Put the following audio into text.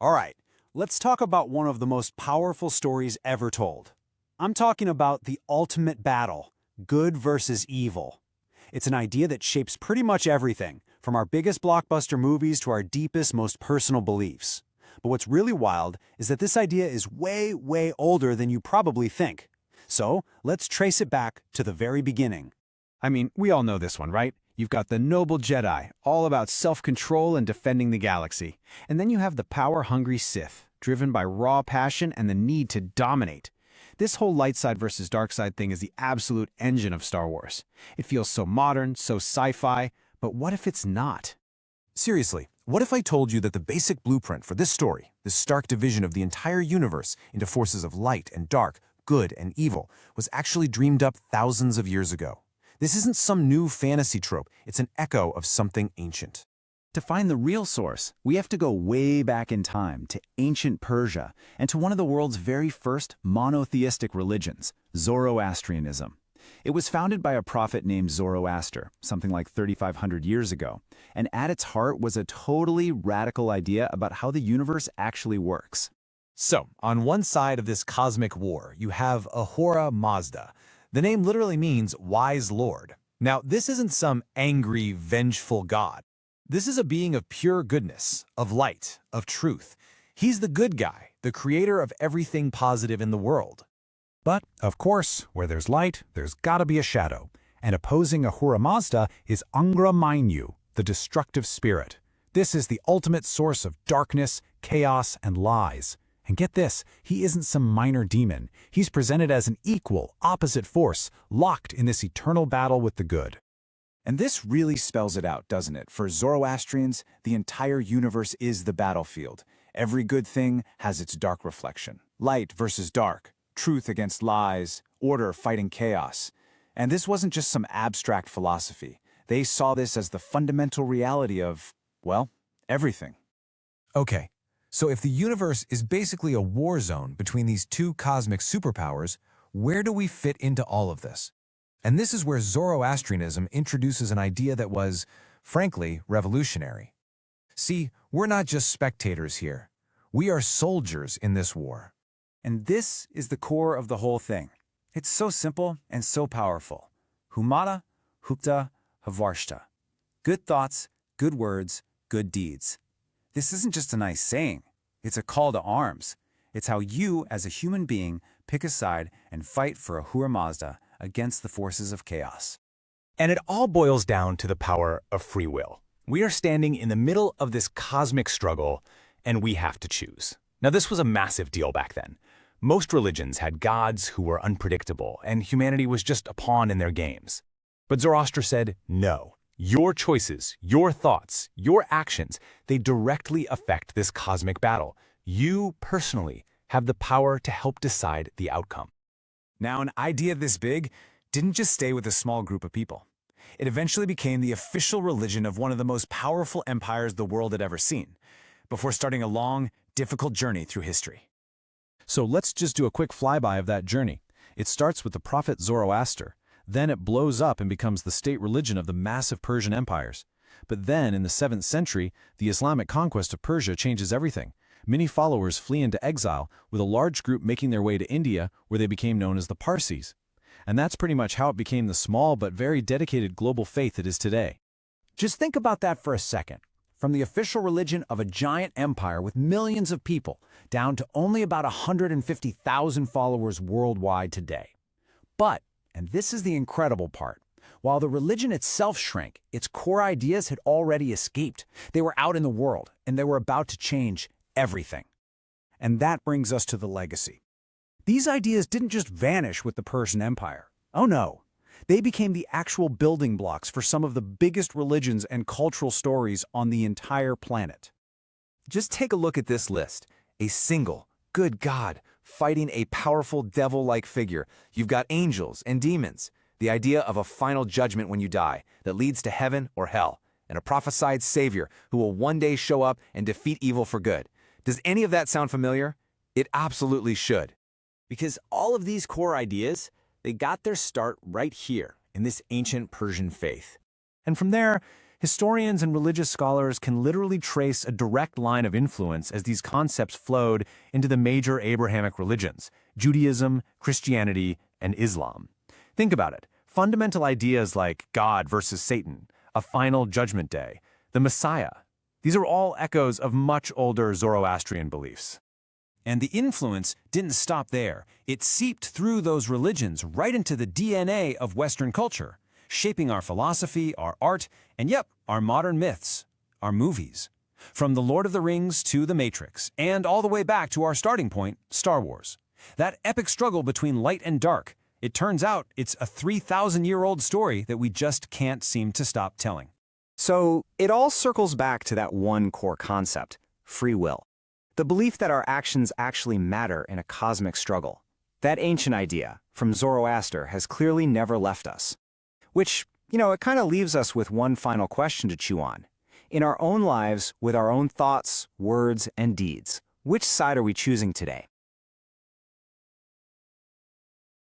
All right, let's talk about one of the most powerful stories ever told. I'm talking about the ultimate battle, good versus evil. It's an idea that shapes pretty much everything, from our biggest blockbuster movies to our deepest, most personal beliefs. But what's really wild is that this idea is way, way older than you probably think. So, let's trace it back to the very beginning. I mean, we all know this one, right? You've got the noble Jedi, all about self-control and defending the galaxy. And then you have the power-hungry Sith, driven by raw passion and the need to dominate. This whole light side versus dark side thing is the absolute engine of Star Wars. It feels so modern, so sci-fi, but what if it's not? Seriously, what if I told you that the basic blueprint for this story, this stark division of the entire universe into forces of light and dark, good and evil, was actually dreamed up thousands of years ago? This isn't some new fantasy trope, it's an echo of something ancient. To find the real source, we have to go way back in time to ancient Persia and to one of the world's very first monotheistic religions, Zoroastrianism. It was founded by a prophet named Zoroaster, something like 3,500 years ago, and at its heart was a totally radical idea about how the universe actually works. So, on one side of this cosmic war, you have Ahura Mazda. The name literally means wise lord. Now, this isn't some angry, vengeful god. This is a being of pure goodness, of light, of truth. He's the good guy, the creator of everything positive in the world. But, of course, where there's light, there's gotta be a shadow. And opposing Ahura Mazda is Angra Mainyu, the destructive spirit. This is the ultimate source of darkness, chaos, and lies. And get this, he isn't some minor demon. He's presented as an equal, opposite force, locked in this eternal battle with the good. And this really spells it out, doesn't it? For Zoroastrians, the entire universe is the battlefield. Every good thing has its dark reflection. Light versus dark, truth against lies, order fighting chaos. And this wasn't just some abstract philosophy. They saw this as the fundamental reality of, well, everything. Okay, so if the universe is basically a war zone between these two cosmic superpowers, where do we fit into all of this? And this is where Zoroastrianism introduces an idea that was, frankly, revolutionary. See, we're not just spectators here. We are soldiers in this war. And this is the core of the whole thing. It's so simple and so powerful. Humata, hupta, havarshta. Good thoughts, good words, good deeds. This isn't just a nice saying. It's a call to arms. It's how you, as a human being, pick a side and fight for Ahura Mazda against the forces of chaos. And it all boils down to the power of free will. We are standing in the middle of this cosmic struggle, and we have to choose. Now, this was a massive deal back then. Most religions had gods who were unpredictable, and humanity was just a pawn in their games. But Zoroaster said, no. Your choices, your thoughts, your actions, they directly affect this cosmic battle. You, personally, have the power to help decide the outcome. Now, an idea this big didn't just stay with a small group of people. It eventually became the official religion of one of the most powerful empires the world had ever seen, before starting a long, difficult journey through history. So let's just do a quick flyby of that journey. It starts with the prophet Zoroaster. Then it blows up and becomes the state religion of the massive Persian empires. But then, in the 7th century, the Islamic conquest of Persia changes everything. Many followers flee into exile, with a large group making their way to India, where they became known as the Parsis. And that's pretty much how it became the small but very dedicated global faith it is today. Just think about that for a second. From the official religion of a giant empire with millions of people, down to only about 150,000 followers worldwide today. But, and this is the incredible part, while the religion itself shrank, its core ideas had already escaped. They were out in the world, and they were about to change everything. And that brings us to the legacy. These ideas didn't just vanish with the Persian Empire. Oh no. They became the actual building blocks for some of the biggest religions and cultural stories on the entire planet. Just take a look at this list. A single, good God, fighting a powerful devil-like figure. You've got angels and demons. The idea of a final judgment when you die that leads to heaven or hell. And a prophesied savior who will one day show up and defeat evil for good. Does any of that sound familiar? It absolutely should. Because all of these core ideas, they got their start right here in this ancient Persian faith. And from there, Historians and religious scholars can literally trace a direct line of influence as these concepts flowed into the major Abrahamic religions, Judaism, Christianity, and Islam. Think about it. Fundamental ideas like God versus Satan, a final judgment day, the Messiah. These are all echoes of much older Zoroastrian beliefs. And the influence didn't stop there. It seeped through those religions right into the DNA of Western culture, shaping our philosophy, our art, and yep, our modern myths, our movies. From The Lord of the Rings to The Matrix, and all the way back to our starting point, Star Wars. That epic struggle between light and dark, it turns out it's a 3,000-year-old story that we just can't seem to stop telling. So it all circles back to that one core concept, free will. The belief that our actions actually matter in a cosmic struggle. That ancient idea from Zoroaster has clearly never left us. Which, it kind of leaves us with one final question to chew on. In our own lives, with our own thoughts, words, and deeds, which side are we choosing today?